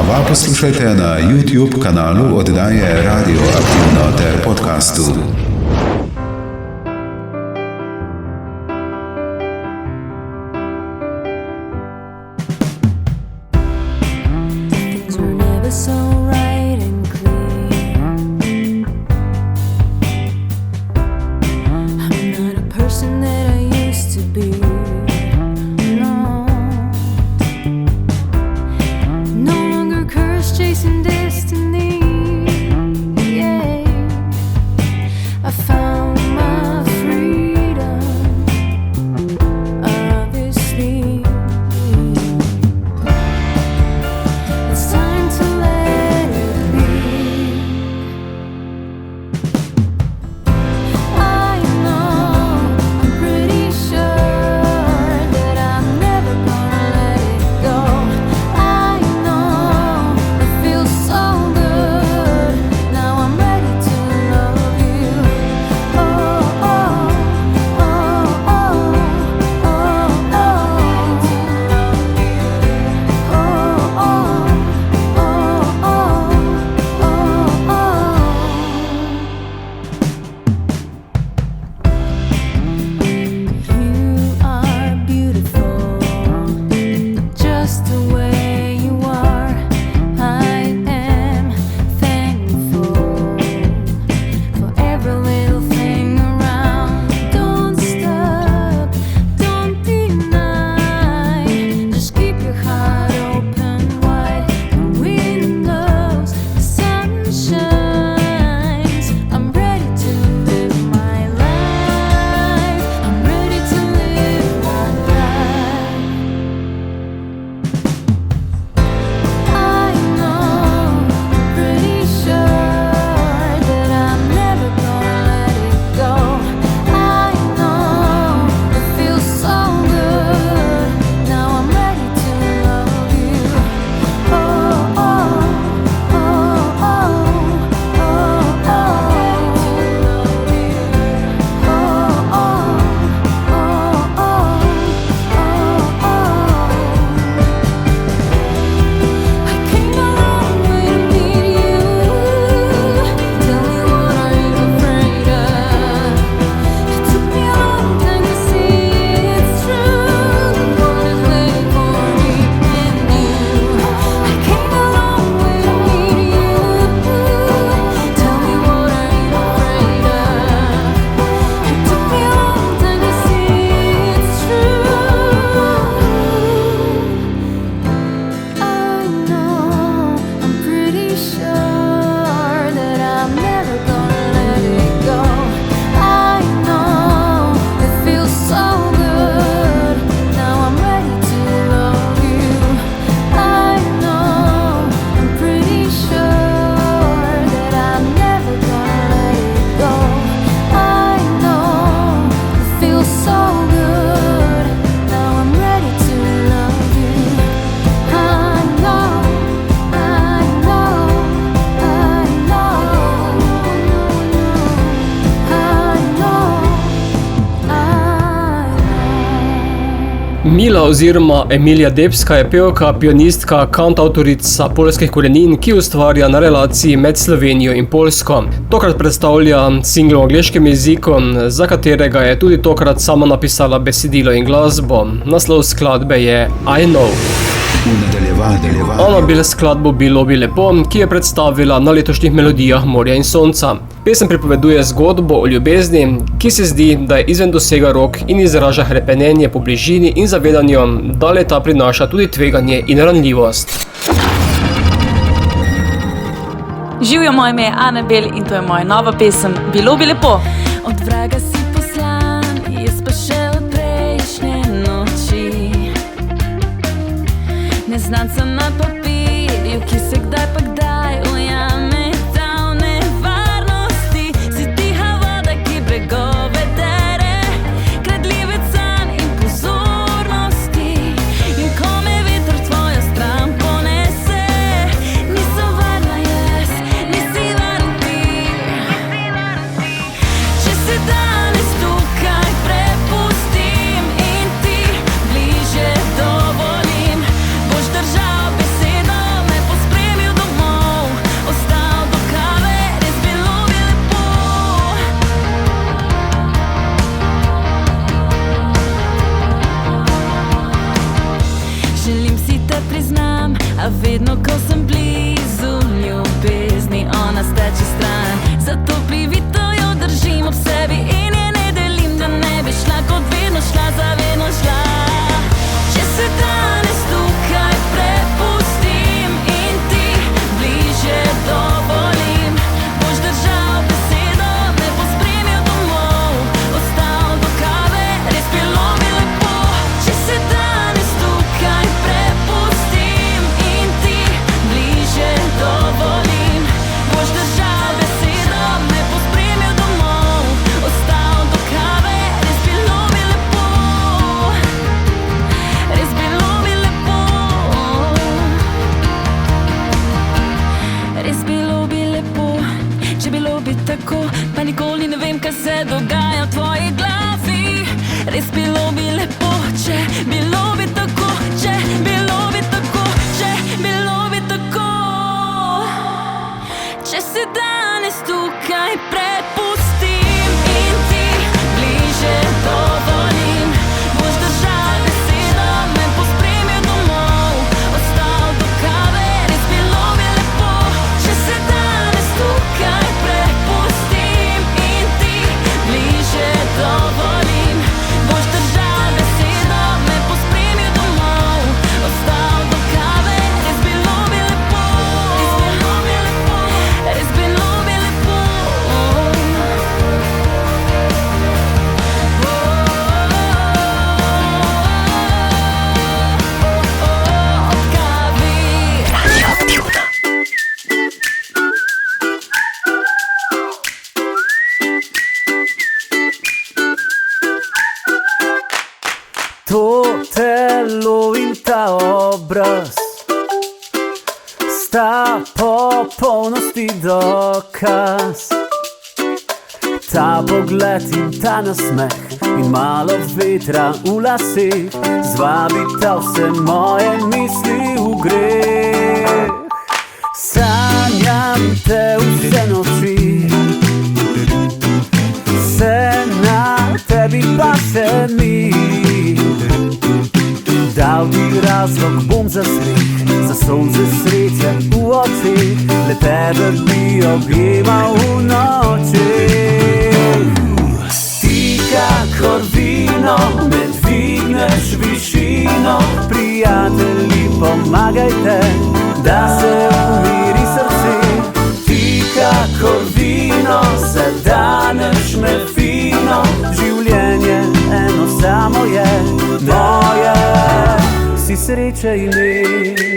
Znova poslušajte na YouTube kanalu oddaje Radio Aktivno ter podcastu. Things were never so right and clear. I'm not a person that I used to be. No, no longer cursed, chasing destiny. Yeah, I found my freedom. Obviously. It's time to let it be. I know, I'm pretty sure that I'm never gonna let it go. I know, it feels so good. Now I'm ready to love you. Oh, oh, oh, oh, oh, oh. You are beautiful, just the way you are. I am thankful for every little thing around. Don't stop, don't deny. Just keep your heart open wide. The wind blows, the sun shines. I'm ready to live my life. I'm ready to live my life. I know, I'm pretty sure that I'm never gonna let it go. I know, it feels so good. Now I'm ready to love you. Oh, oh, oh, oh, oh, oh. I came a long way to meet you. Tell me, what are you afraid of? It took me a long time to see it's true. The world is waiting for me and you. I came a long way to meet you. Tell me, what are you afraid of? It took me a long time to see it's true. I know, I'm pretty sure that I'm never gonna let it go. I know, it feels so good. Now I'm ready to love you. I know, I'm pretty sure that I'm never gonna let it go. I know, it feels so good. Now I'm ready to love you. I know, I know, I know, Mila oziroma Emilija Debska je pevka, pianistka, kantavtorica poljskih korenin, ki ustvarja na relaciji med Slovenijo in Poljsko. Tokrat predstavlja singl v angleškem jeziku, za katerega je tudi tokrat sama napisala besedilo in glasbo. Naslov skladbe je I Know. V nadaljevanju Ona bil skladbo Bilo bi lepo, ki je predstavila na letošnjih melodijah Morja in sonca. Pesem pripoveduje zgodbo o ljubezni, ki se zdi, da je izven dosega rok in izraža hrepenenje po bližini in zavedanju, da le-ta prinaša tudi tveganje in ranljivost. Živjo, moje ime je Anabel in to je moja nova pesem Bilo bi lepo. Od vraga si poslan, jaz pa še od prejšnje noči. Neznanca na papirju, ki se kdaj pa kdaj ujame ta v nevarnosti. Si tiha voda, ki bregove dere, kradljivec sanj in pozornosti. In ko me veter tvojo stran ponese, nisem varna jaz, nisi varen ti. Če se danes tukaj prepustim in ti bliže dovolim, boš držal besede. A vedno, ko sem blizu ljubezni, ona steče stran. Zato privito jo držim ob sebi in je ne delim, da ne bi šla kot vedno šla, za vedno šla. Če se danes tukaj prepustim in ti bliže dovolim, boš držal besedo, me pospremil domov, ostal do kave, res bilo bi lepo. Če se danes tukaj prepustim in ti bliže dovolim, boš držal besedo, me pospremil domov, ostal do kave, res bilo bi lepo. Res bilo bi lepo. Res bilo bi lepo, če bilo bi tako, pa nikoli ne vem, kaj se dogaja v tvoji glavi. Res bilo bi lepo, če bilo bi tako, če bilo bi tako, če bilo bi tako. Če se danes tukaj prepustim in ti bliže dovolim, boš držal besedo, me pospremil domov, ostal do kave, res bilo bi lepo. Če se danes tukaj prepustim in ti bliže dovolim, boš držal besedo, me pospremil domov, ostal do kave, res bilo bi lepo. Res bilo bi lepo. Ob kavi. To telo in ta obraz sta popolnosti dokaz. Ta pogled in ta nasmeh in malo vetra v laseh zvabita vse moje misli v greh. Sanjam te vse noči, vse na tebi pa se mi. Dal ti razlog, bom za smeh, za solze sreče v očeh, le tebe bi objemal v nočeh. Ti kakor vino, me dvigneš višino, prijatelji pomagajte, da se umiri srce. Ti kakor vino, zadaneš me fino, življenje eno samo je, moje si sreče imeti.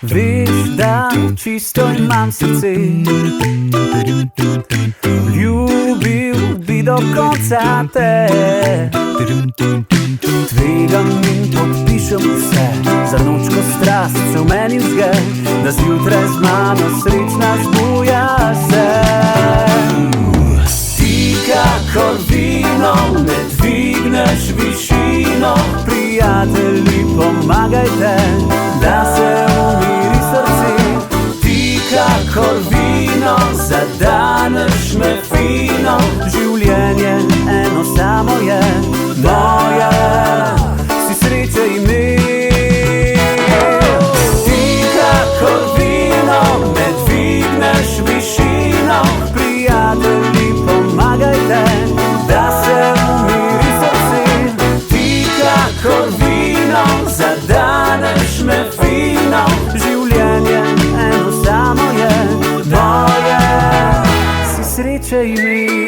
Veš, da čisto imam srce, ljubil bi do konca te. Tvegam in podpišem vse, za nočko strast se v meni vzge, da zjutraj z mano srečna zbuja se. Ti kakor vino, me dvigneš višino, prijatelji pomagajte, da se umiri srce. Ti kakor vino, zadaneš me fino, življenje eno samo je, moje si sreče imeti. Ti kakor vino, me dvigneš višino, prijatelji pomagajte, da se umiri srce. Ti kakor vino, zadaneš me fino, življenje eno samo je, moje si sreče imeti.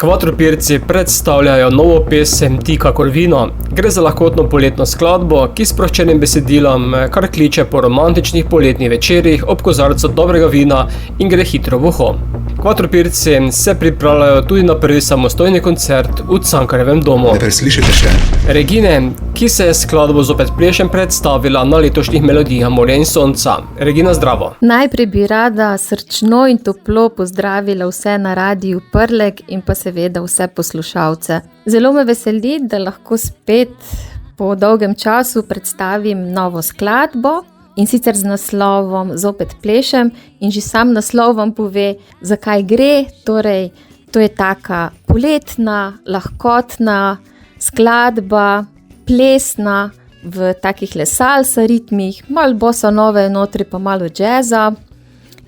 Kvatropirci predstavljajo novo pesem Ti kakor vino. Gre za lahkotno poletno skladbo, ki s sproščenim besedilom kar kliče po romantičnih poletnih večerih ob kozarcu dobrega vina in gre hitro v uho. Kvatropirci se pripravljajo tudi na prvi samostojni koncert v Cankarjevem domu. Ne preslišite še. Regine, ki se je skladbo zopet plešem predstavila na letošnjih melodijah Morja in sonca. Regina, zdravo. Najprej bi rada srčno in toplo pozdravila vse na Radiu Prlek in pa seveda vse poslušalce. Zelo me veseli, da lahko spet po dolgem času predstavim novo skladbo in sicer z naslovom Zopet plešem in že sam naslov vam pove, zakaj gre. Torej, to je taka poletna, lahkotna skladba, plesna, v takih salsa ritmih, malo bossa nove notri pa malo džeza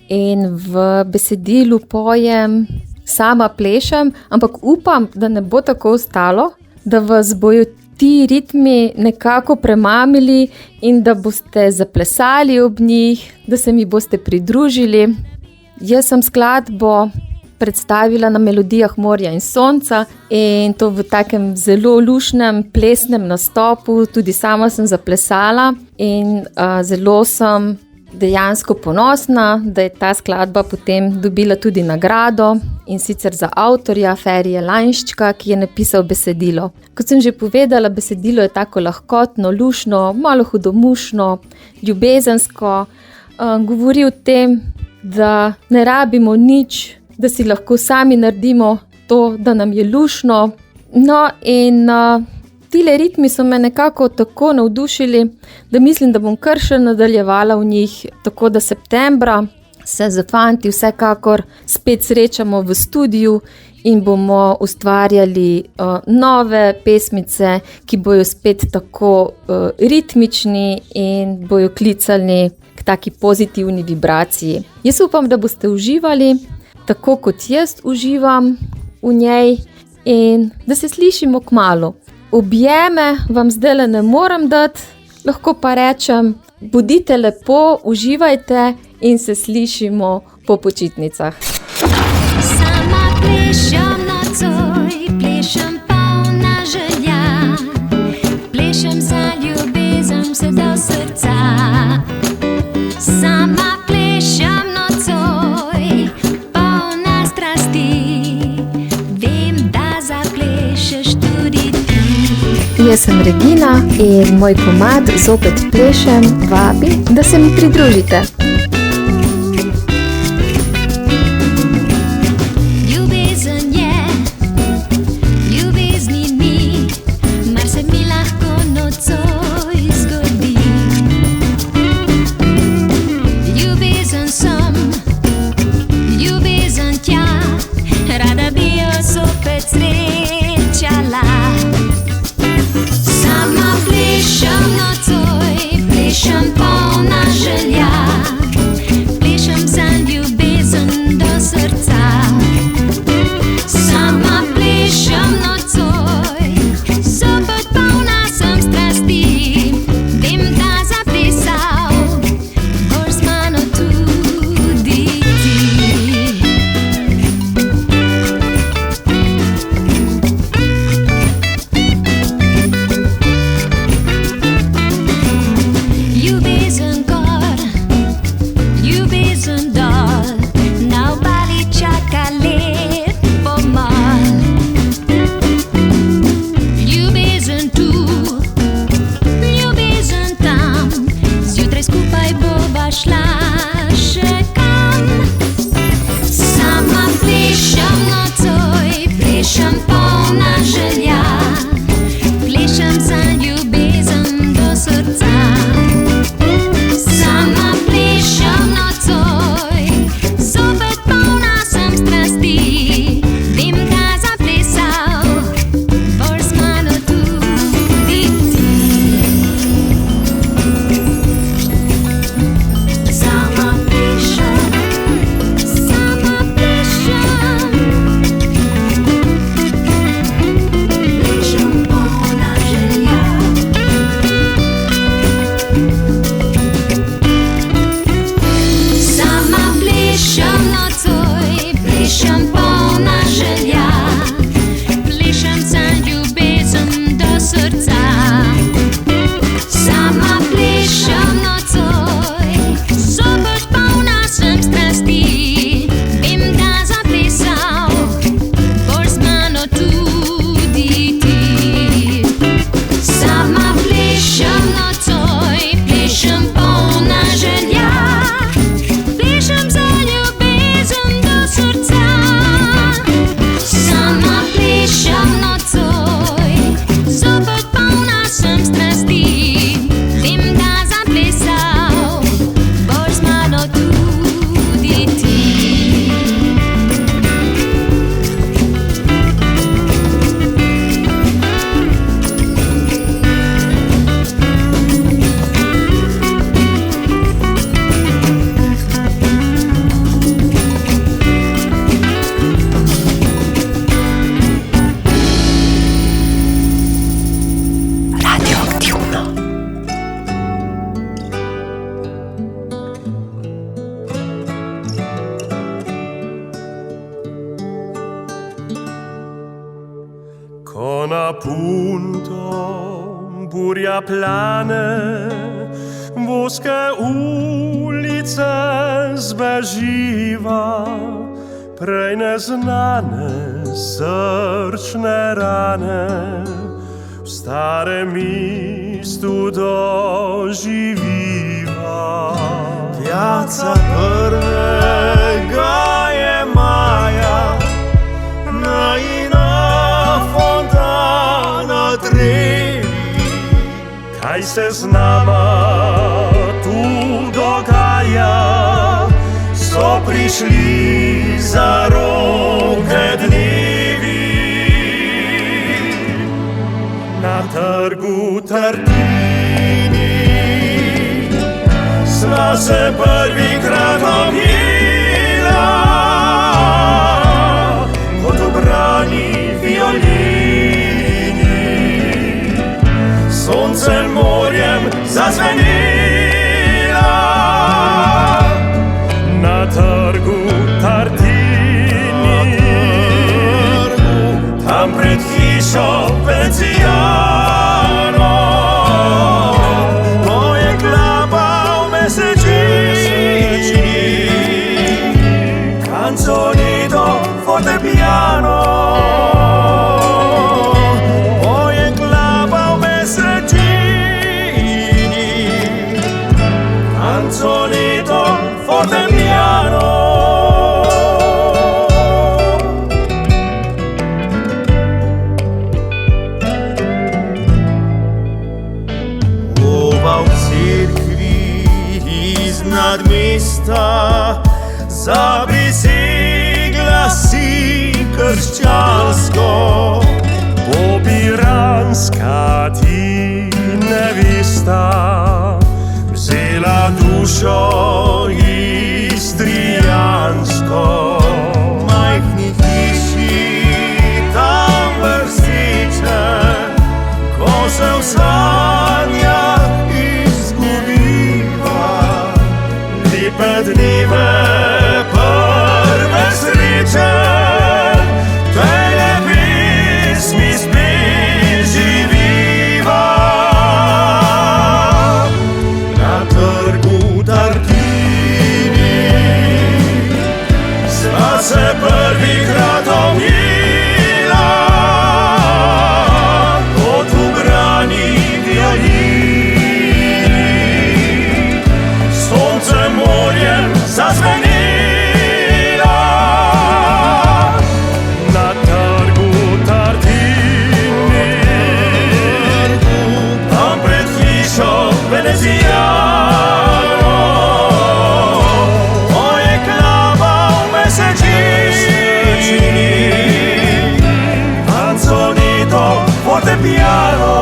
in v besedilu pojem sama plešem, ampak upam, da ne bo tako ostalo, da vas bojo ti ritmi nekako premamili in da boste zaplesali ob njih, da se mi boste pridružili. Jaz sem skladbo predstavila na melodijah morja in sonca in to v takem zelo lušnem plesnem nastopu, tudi sama sem zaplesala in zelo sem dejansko ponosna, da je ta skladba potem dobila tudi nagrado in sicer za avtorja Ferija Lainščka, ki je napisal besedilo. Kot sem že povedala, besedilo je tako lahkotno, lušno, malo hudomušno, ljubezensko, govori o tem, da ne rabimo nič, da si lahko sami naredimo to, da nam je lušno. No in tile ritmi so me nekako tako navdušili, da mislim, da bom kar še nadaljevala v njih, tako da septembra se z fanti vsekakor spet srečamo v studiu in bomo ustvarjali nove pesmice, ki bojo spet tako ritmični in bojo klicali k taki pozitivni vibraciji. Jaz upam, da boste uživali, tako kot jaz uživam v njej in da se slišimo kmalu. Objeme vam zdajle ne morem dati, lahko pa rečem, bodite lepo, uživajte in se slišimo po počitnicah. Sama plešem nocoj, plešem polna želja, plešem za ljubezen vse do srca. Sama plešem nocoj, polna strasti, vem, da zaplešeš tudi ti. Jaz sem Regina in moj komad Zopet plešem vabi, da se mi pridružite. Ljubezen je, ljubezni ni, mar se mi lahko nocoj zgodi. Ljubezen sem, ljubezen tja, rada bi jo zopet srečala. Sama plešem nocoj, plešem polna želja. Con appunto buria plane, voske ulice zbeživa, prej neznane srčne rane, v starem mestu doživiva. Piazza prvega je maja, najina fontana trevi. Kaj se z nama tu dogaja, so prišli za roke dnevi. Na trgu Tartini sva se prvikrat objela, kot obrani violini, soncem morjem zazvenela. Na trgu Tartini, tam pred hišo Veneziano, ko je klapal mesečini, canzonito fortepiano, ko je klapal mesečini, canzonito fortepiano. Iznad mesta zaprisegla si krščansko, pobiranska ti nevesta, vzela dušo istrijansko. Majhni hiši tam vrstiče, ko se v sanjah lepe dneve prve sreče, tejle pesmi spet živiva. Na trgu Tartini sva se prvikrat objela, kot ubrani violini, soncem morjem zazvenela. Na trgu Tartini, tam pred hišo Veneziano, ko je klapal mesečini, canzonito fortepiano.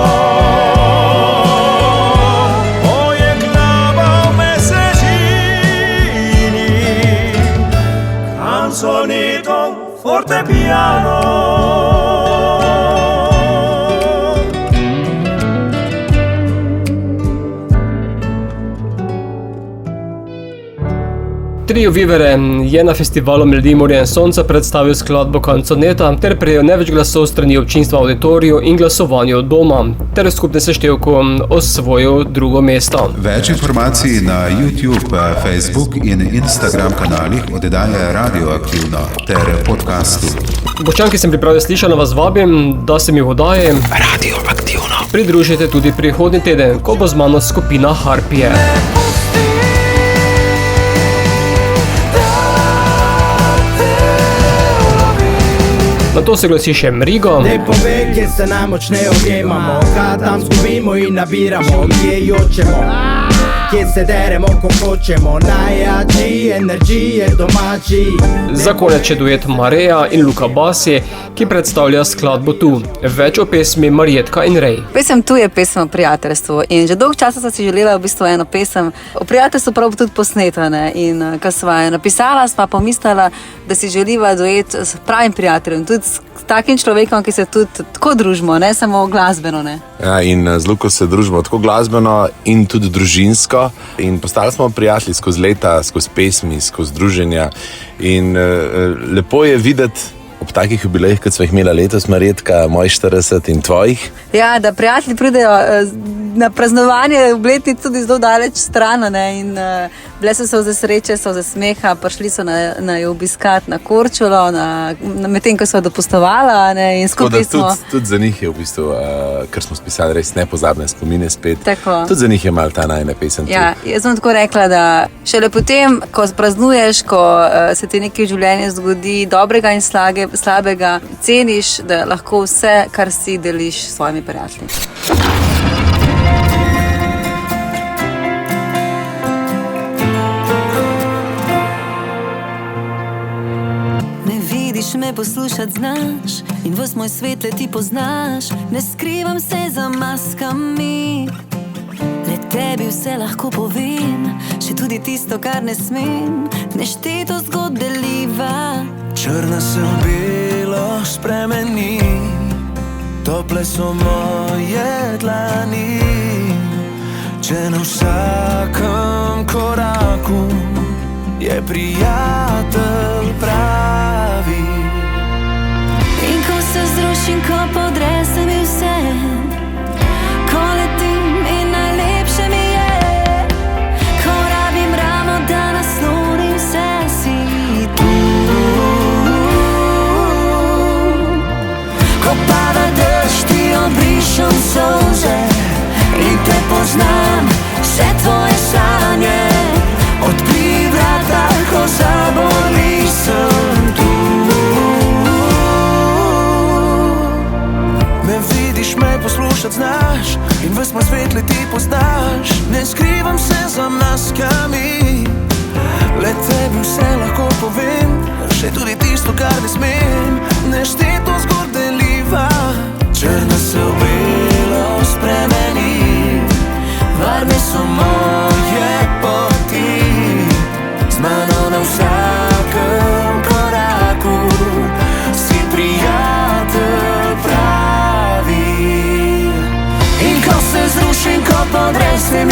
Canzonito fortepiano. Trio Vivere je na festivalu Melodij morja in sonca predstavil skladbo Canzoneta ter prejel največ glasov strani občinstva v auditoriju in glasovanju od doma, ter v skupnem seštevku osvojil drugo mesto. Več informacij na YouTube, Facebook in Instagram kanalih oddaje Radioaktivno ter podcastu. Boštjan, ki sem pripravil slišano, vas vabim, da se mi v oddaji Radioaktivno pridružite tudi prihodnji teden, ko bo z mano skupina Harpije. Na to se glasi še Mrigo. Ne pove, kje se najmočneje objemamo, kaj tam zgubimo in nabiramo, kje jočemo, kje se deremo, ko hočemo, najjači, energije domači. Za konec še duet Mareja in Luka Basi, ki predstavlja skladbo Tu. Več o pesmi Marjetka in Rej. Pesem Tu je pesem o prijateljstvu in že dolgo časa sem si želela v bistvu eno pesem o prijateljstvu prav tudi posneta, ne? In ko sva jo napisala, sva pomislila, da si želiva duet s pravim prijateljem, tudi s takim človekom, ki se tudi tako družimo, ne samo glasbeno, ne? Ja, in z Luko se družimo tako glasbeno in tudi družinsko in postali smo prijatelji skozi leta, skozi pesmi, skozi druženja in lepo je videti ob takih jubilejih, kot smo jih imeli letos, Marjetka, moj 40 in tvojih. Ja, da prijatelji pridejo na praznovanje obletnic tudi zelo daleč stran, ne, in bile so za sreče, so za smeha, prišli so na jo obiskat na Korčulo, medtem ko so dopustovala, ne, in skupaj smo. Tudi za njih je v bistvu, ker smo spisali res nepozabne spomine spet. Tako. Tudi za njih je malo ta najna pesem. Ja, jaz sem tako rekla, da šele potem, ko praznuješ, ko se ti nekaj v življenju zgodi, dobrega in slabega, ceniš, da lahko vse, kar si deliš s svojimi prijatelji. Me poslušati znaš in ves moj svet le ti poznaš. Ne skrivam se za maskami, le tebi vse lahko povem, še tudi tisto, kar ne smem. Nešteto zgodb deliva. Črna se v belo spremeni, tople so moje dlani. Če na vsakem koraku je prijatelj pravi. In ko se zrušim, ko podrese mi vse, ko letim in najlepše mi je, ko rabim ramo, da naslonim vse, si tu. Ko pada dež, ti obrišem solze in te poznam, vse tvoje sanje. Odpri vrata, ko zaboli, sem tu. Me vidiš, me poslušati znaš in ves moj svet le ti poznaš. Ne skrivam se za maskami, le tebi vse lahko povem, še tudi tisto, kar ne smem. Nešteto zgodb deliva. Črna se v belo spremeni, varne so moje poti. Z mano na vsakem koraku si prijatelj pravi. In ko se zrušim, ko podresem